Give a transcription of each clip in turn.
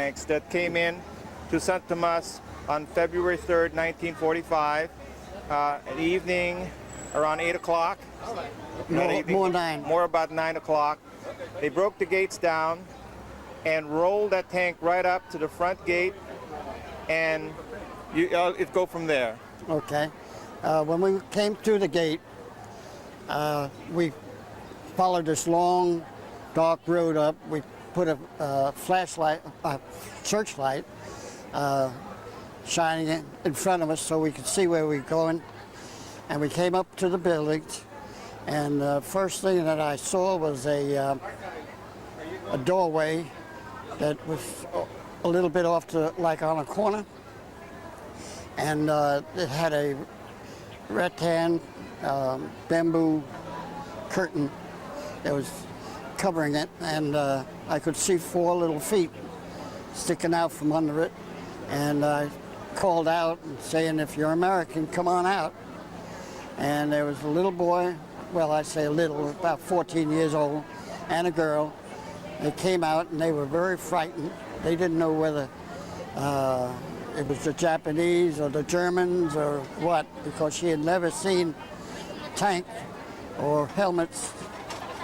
tanks that came in to Santo Tomas on February 3rd, 1945, an evening around 8 o'clock. More about 9 o'clock. They broke the gates down and rolled that tank right up to the front gate, and it go from there. Okay. When we came through the gate, we followed this long, dark road up. We put a flashlight, a searchlight, shining in front of us so we could see where we were going. And we came up to the buildings, and the first thing that I saw was a doorway that was a little bit off to, like on a corner, and it had a rattan bamboo curtain that was covering it, and I could see 4 little feet sticking out from under it, and I called out and saying, "If you're American, come on out." And there was a little boy, well, I say a little, about 14 years old, and a girl. They came out and they were very frightened. They didn't know whether it was the Japanese or the Germans or what, because she had never seen tank or helmets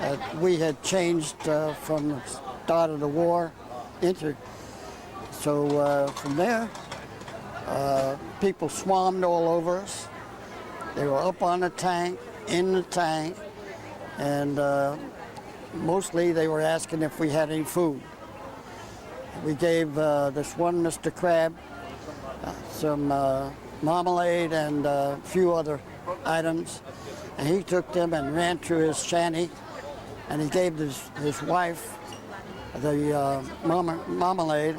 that we had changed from the start of the war into. So from there, people swarmed all over us. They were up on the tank, in the tank, and mostly they were asking if we had any food. We gave this one Mr. Crab some marmalade and a few other items, and he took them and ran through his shanty, and he gave his wife the marmalade,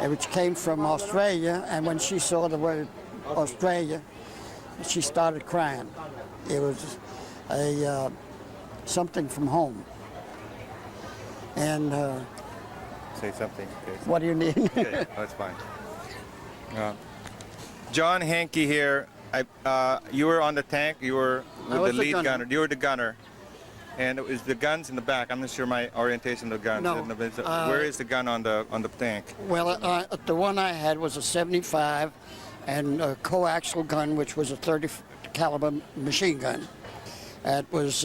which came from Australia, and when she saw the word Australia, she started crying. It was something from home. And say something. Okay. What do you need? Okay, that's fine. John Hinke here. You were on the tank. You were the lead gunner. You were the gunner, and it was the guns in the back. I'm not sure my orientation of the guns. No. Where is the gun on the tank? Well, the one I had was a 75, and a coaxial gun, which was a 30 caliber machine gun. It was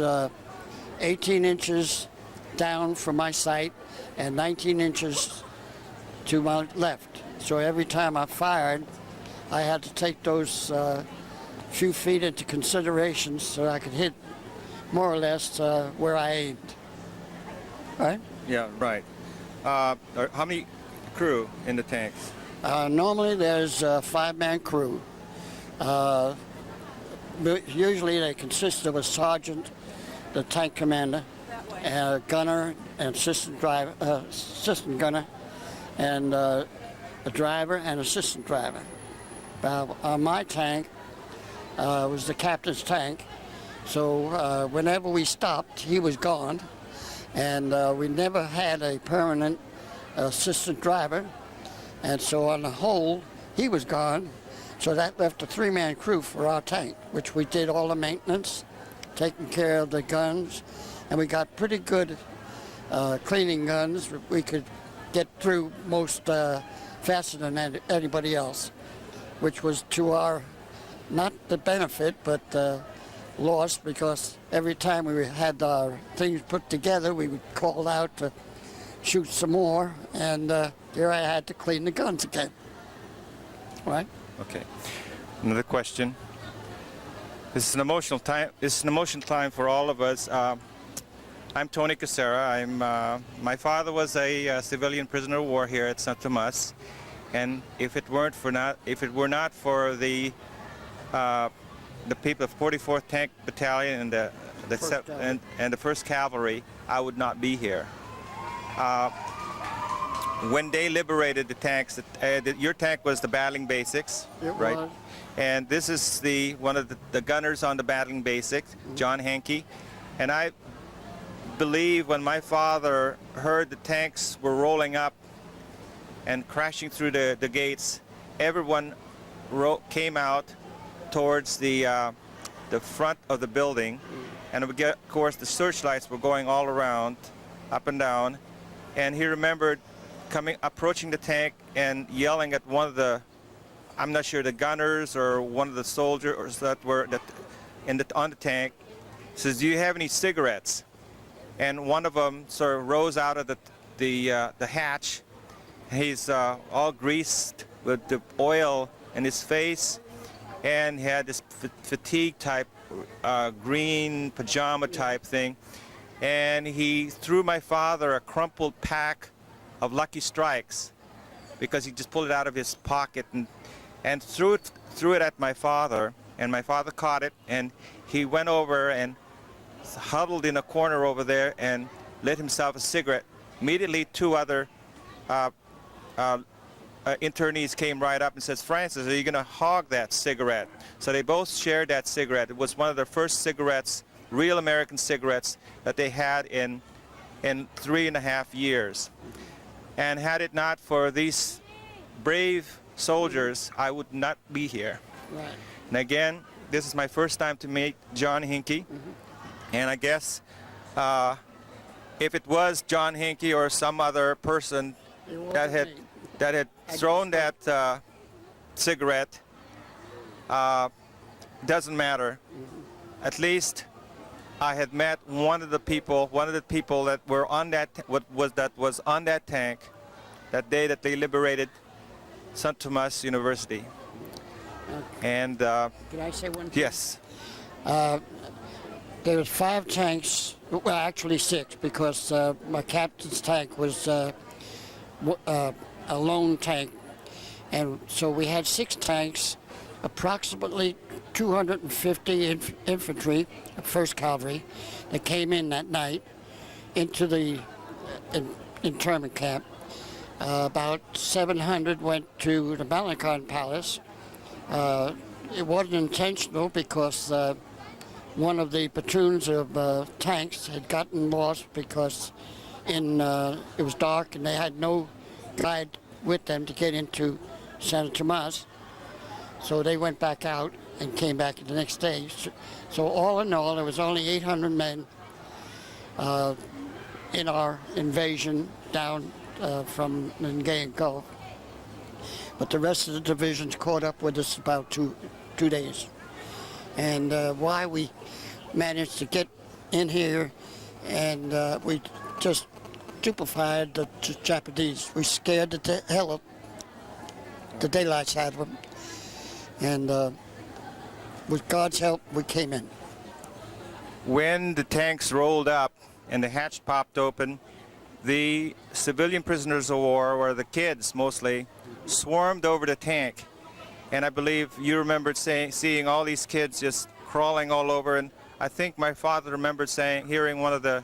18 inches down from my sight and 19 inches to my left. So every time I fired, I had to take those few feet into consideration so I could hit more or less where I aimed. Right? Yeah, right. How many crew in the tanks? Normally there's a 5-man crew. Usually they consist of a sergeant, the tank commander, a gunner, an assistant gunner, and a driver and assistant driver. On my tank was the captain's tank, so whenever we stopped, he was gone, and we never had a permanent assistant driver, and so on the whole, he was gone, so that left a 3-man crew for our tank, which we did all the maintenance, taking care of the guns, and we got pretty good cleaning guns. We could get through most faster than anybody else, which was to our, not the benefit, but loss, because every time we had our things put together, we would call out to shoot some more, and here I had to clean the guns again. Right? Okay. Another question. This is an emotional time. This is an emotional time for all of us. I'm Tony Casera. My father was a civilian prisoner of war here at Santo Tomas, and if it were not for the people of 44th Tank Battalion and the 1st Cavalry, I would not be here. When they liberated the tanks, your tank was the Battling Basics, right? Was. And this is one of the gunners on the Battling Basics, John Hinke. And I believe when my father heard the tanks were rolling up and crashing through the gates, everyone came out towards the front of the building, and of course the searchlights were going all around, up and down, and he remembered approaching the tank and yelling at one of the, I'm not sure, the gunners or one of the soldiers that were on the tank. Says, "Do you have any cigarettes?" And one of them sort of rose out of the hatch. He's all greased with the oil in his face, and he had this fatigue type, green pajama type thing. And he threw my father a crumpled pack of Lucky Strikes, because he just pulled it out of his pocket and threw it at my father. And my father caught it, and he went over and huddled in a corner over there and lit himself a cigarette. Immediately, two other internees came right up and says, "Francis, are you going to hog that cigarette?" So they both shared that cigarette. It was one of the first cigarettes, real American cigarettes, that they had in 3.5 years. And had it not for these brave soldiers, I would not be here. Right. And again, this is my first time to meet John Hinke. And I guess if it was John Hinke or some other person that had thrown that cigarette, doesn't matter. At least I had met one of the people that were on that was on that tank that day that they liberated Santo Tomas University. Okay. And Can I say one thing? yes. There was 5 tanks, well actually 6, because my captain's tank was a lone tank, and so we had 6 tanks, approximately 250 infantry, 1st Cavalry, that came in that night into the internment camp. About 700 went to the Battlin Palace. It wasn't intentional, because one of the platoons of tanks had gotten lost because it was dark and they had no guide with them to get into Santo Tomas. So they went back out and came back the next day. So all in all, there was only 800 men in our invasion down from Hinke Gulf. But the rest of the divisions caught up with us about two days. And why we managed to get in here, and we just stupefied the Japanese. We scared the hell of the daylights out of them. And with God's help, we came in. When the tanks rolled up and the hatch popped open, the civilian prisoners of war, or the kids mostly, swarmed over the tank. And I believe you remembered seeing all these kids just crawling all over. And I think my father remembered hearing one of the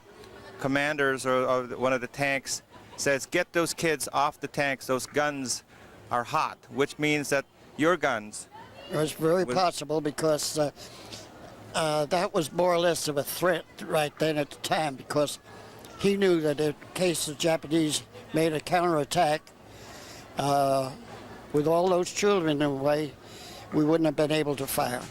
commanders or one of the tanks says, "Get those kids off the tanks. Those guns are hot," which means that your guns. It was very possible, because that was more or less of a threat right then at the time, because he knew that in case the Japanese made a counterattack, with all those children in the way, we wouldn't have been able to fire.